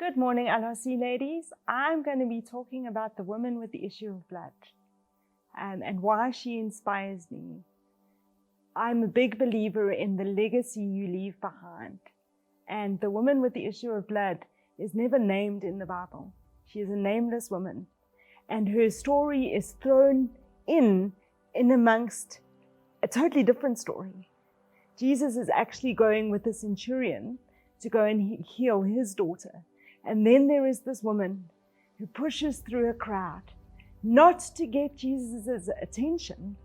Good morning, LRC ladies. I'm going to be talking about the woman with the issue of blood and why she inspires me. I'm a big believer in the legacy you leave behind. And the woman with the issue of blood is never named in the Bible. She is a nameless woman. And her story is thrown in amongst a totally different story. Jesus is actually going with the centurion to go and heal his daughter. And then there is this woman who pushes through a crowd, not to get Jesus' attention,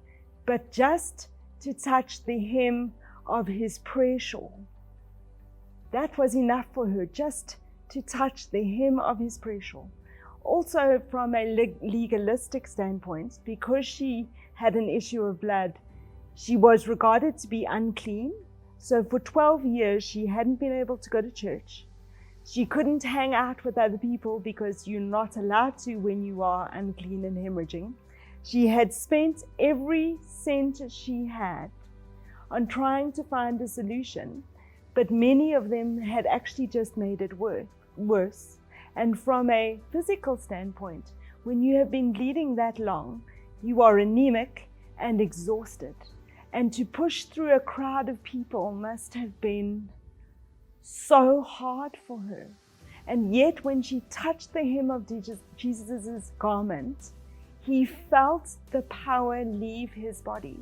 but just to touch the hem of his prayer shawl. That was enough for her, just to touch the hem of his prayer shawl. Also, from a legalistic standpoint, because she had an issue of blood, she was regarded to be unclean. So for 12 years, she hadn't been able to go to church. She couldn't hang out with other people because you're not allowed to when you are unclean and hemorrhaging. She had spent every cent she had on trying to find a solution, but many of them had actually just made it worse. And from a physical standpoint, when you have been bleeding that long, you are anemic and exhausted. And to push through a crowd of people must have been so hard for her. And yet when she touched the hem of Jesus' garment, he felt the power leave his body.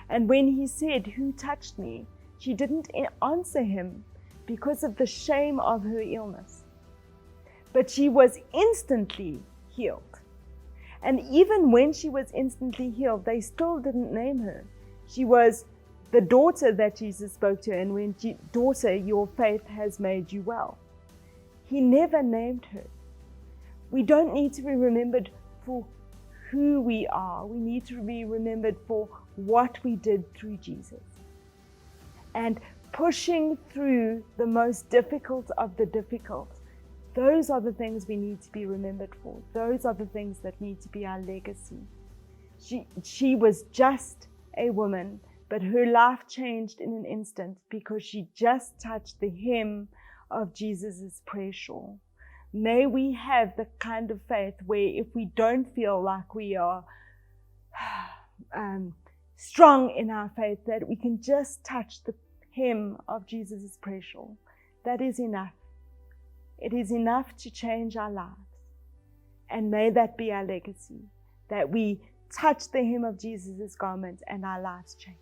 And when he said, "Who touched me?" she didn't answer him because of the shame of her illness. But she was instantly healed. And even when she was instantly healed, they still didn't name her. She was the daughter that Jesus spoke to, and when daughter, your faith has made you well. He never named her. We don't need to be remembered for who we are. We need to be remembered for what we did through Jesus. And pushing through the most difficult of the difficult, those are the things we need to be remembered for. Those are the things that need to be our legacy. She was just a woman, but her life changed in an instant because she just touched the hem of Jesus' prayer shawl. May we have the kind of faith where if we don't feel like we are strong in our faith, that we can just touch the hem of Jesus' prayer shawl. That is enough. It is enough to change our lives. And may that be our legacy, that we touch the hem of Jesus' garment and our lives change.